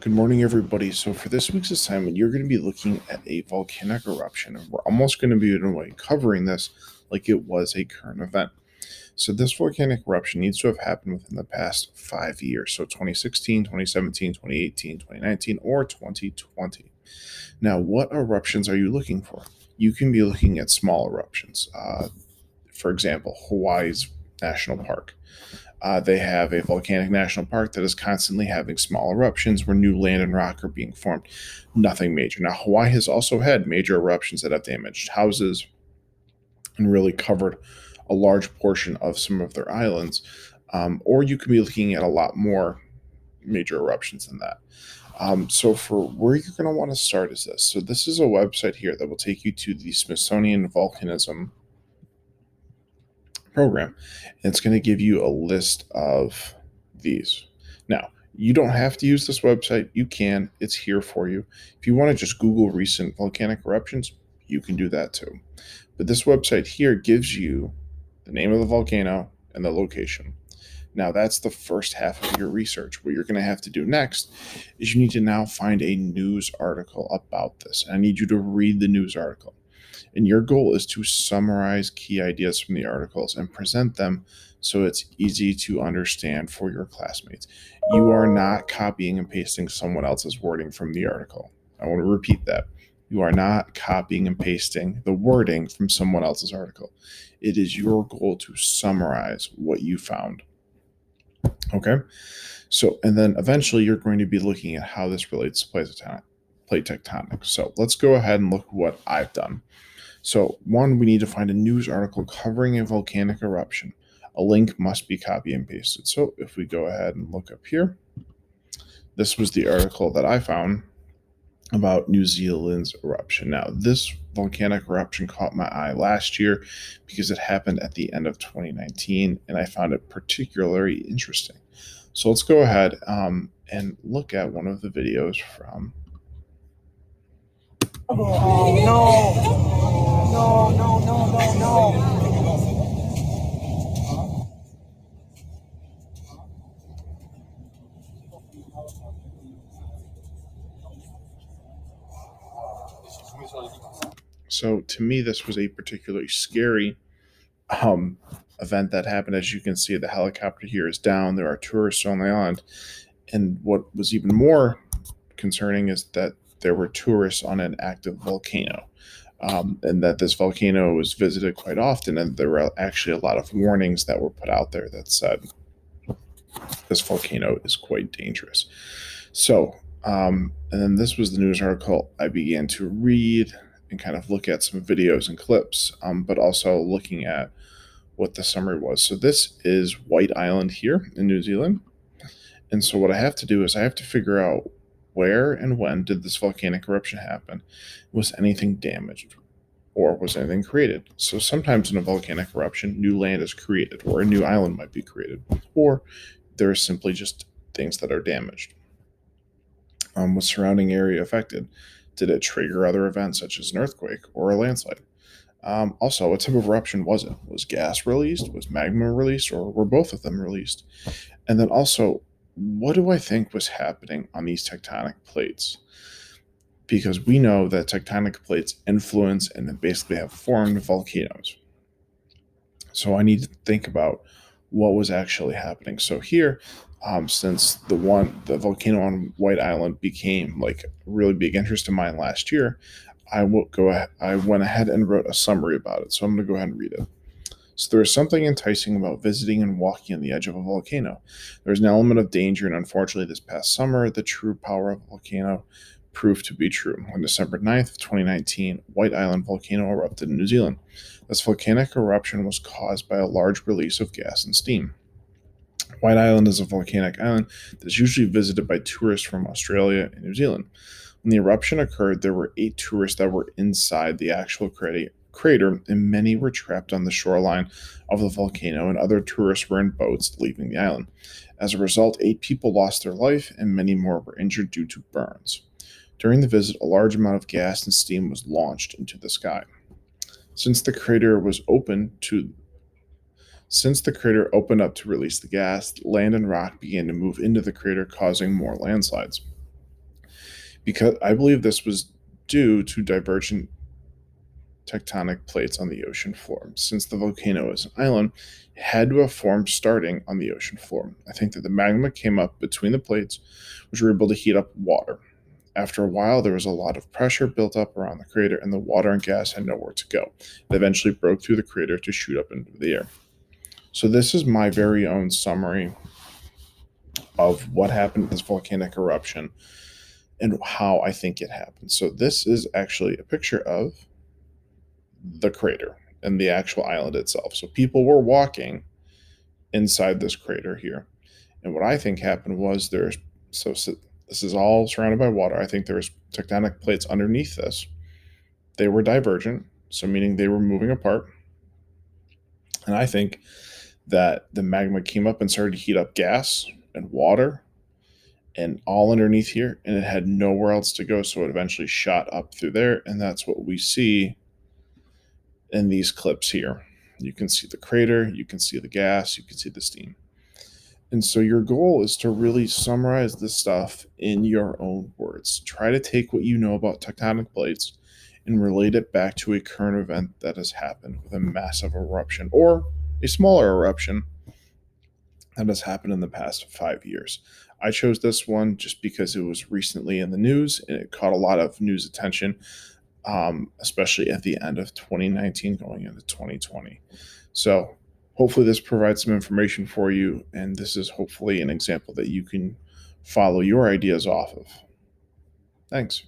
Good morning, everybody. So, for this week's assignment, you're going to be looking at a volcanic eruption, and we're almost going to be in a way covering this like it was a current event. So, this volcanic eruption needs to have happened within the past 5 years. So, 2016, 2017, 2018, 2019, or 2020. Now, what eruptions are you looking for? You can be looking at small eruptions. For example, Hawaii's National Park. They have a volcanic national park that is constantly having small eruptions where new land and rock are being formed. Nothing major. Now, Hawaii has also had major eruptions that have damaged houses and really covered a large portion of some of their islands. Or you could be looking at a lot more major eruptions than that. So, for where you're going to want to start is this. So, this is a website here that will take you to the Smithsonian Volcanism program. And it's going to give you a list of these. Now, you don't have to use this website. You can. It's here for you. If you want to just Google recent volcanic eruptions, you can do that too. But this website here gives you the name of the volcano and the location. Now, that's the first half of your research. What you're going to have to do next is you need to now find a news article about this. I need you to read the news article. And your goal is to summarize key ideas from the articles and present them so it's easy to understand for your classmates. You are not copying and pasting someone else's wording from the article. I want to repeat that. You are not copying and pasting the wording from someone else's article. It is your goal to summarize what you found. Okay? So, and then eventually you're going to be looking at how this relates to plate tectonics. So let's go ahead and look at what I've done. So, one, we need to find a news article covering a volcanic eruption. A link must be copy and pasted. So, if we go ahead and look up here, this was the article that I found about New Zealand's eruption. Now, this volcanic eruption caught my eye last year because it happened at the end of 2019, and I found it particularly interesting. So, let's go ahead and look at one of the videos from. Oh, no. No, no, no, no, no. So, to me, this was a particularly scary um, event that happened. As you can see, the helicopter here is down. There are tourists on the island. And what was even more concerning is that there were tourists on an active volcano. And that this volcano was visited quite often, and there were actually a lot of warnings that were put out there that said this volcano is quite dangerous. So, and then this was the news article I began to read and kind of look at some videos and clips, but also looking at what the summary was. So, this is White Island here in New Zealand. And so, what I have to do is I have to figure out where and when did this volcanic eruption happen? Was anything damaged? Or was anything created? So sometimes in a volcanic eruption, new land is created, or a new island might be created, or there are simply just things that are damaged. Was surrounding area affected? Did it trigger other events such as an earthquake or a landslide? Also, what type of eruption was it? Was gas released? Was magma released? Or were both of them released? And then also, what do I think was happening on these tectonic plates? Because we know that tectonic plates influence and basically have formed volcanoes. So I need to think about what was actually happening. So here, since the volcano on White Island became like a really big interest of mine last year, I went ahead and wrote a summary about it. So I'm going to go ahead and read it. So there is something enticing about visiting and walking on the edge of a volcano. There's an element of danger, and unfortunately, this past summer, the true power of a volcano proved to be true. On December 9th, 2019, White Island volcano erupted in New Zealand. This volcanic eruption was caused by a large release of gas and steam. White Island is a volcanic island that is usually visited by tourists from Australia and New Zealand. When the eruption occurred, there were 8 tourists that were inside the actual crater, and many were trapped on the shoreline of the volcano, and other tourists were in boats leaving the island. As a result, 8 people lost their life, and many more were injured due to burns. During the visit, a large amount of gas and steam was launched into the sky. Since the crater was open to Since the crater opened up to release the gas, land and rock began to move into the crater, causing more landslides. because I believe this was due to divergent tectonic plates on the ocean floor. Since the volcano is an island, it had to have formed starting on the ocean floor. I think that the magma came up between the plates, which were able to heat up water. After a while, there was a lot of pressure built up around the crater, and the water and gas had nowhere to go. It eventually broke through the crater to shoot up into the air. So, this is my very own summary of what happened at this volcanic eruption and how I think it happened. So, this is actually a picture of the crater and the actual island itself. So, people were walking inside this crater here. And what I think happened was so this is all surrounded by water. I think there's tectonic plates underneath this. They were divergent, so meaning they were moving apart. And I think that the magma came up and started to heat up gas and water and all underneath here, and it had nowhere else to go, so it eventually shot up through there, and that's what we see in these clips here. You can see the crater, you can see the gas, you can see the steam. And so your goal is to really summarize this stuff in your own words. Try to take what you know about tectonic plates and relate it back to a current event that has happened with a massive eruption or a smaller eruption that has happened in the past 5 years. I chose this one just because it was recently in the news and it caught a lot of news attention, especially at the end of 2019 going into 2020. So hopefully this provides some information for you, and this is hopefully an example that you can follow your ideas off of. Thanks.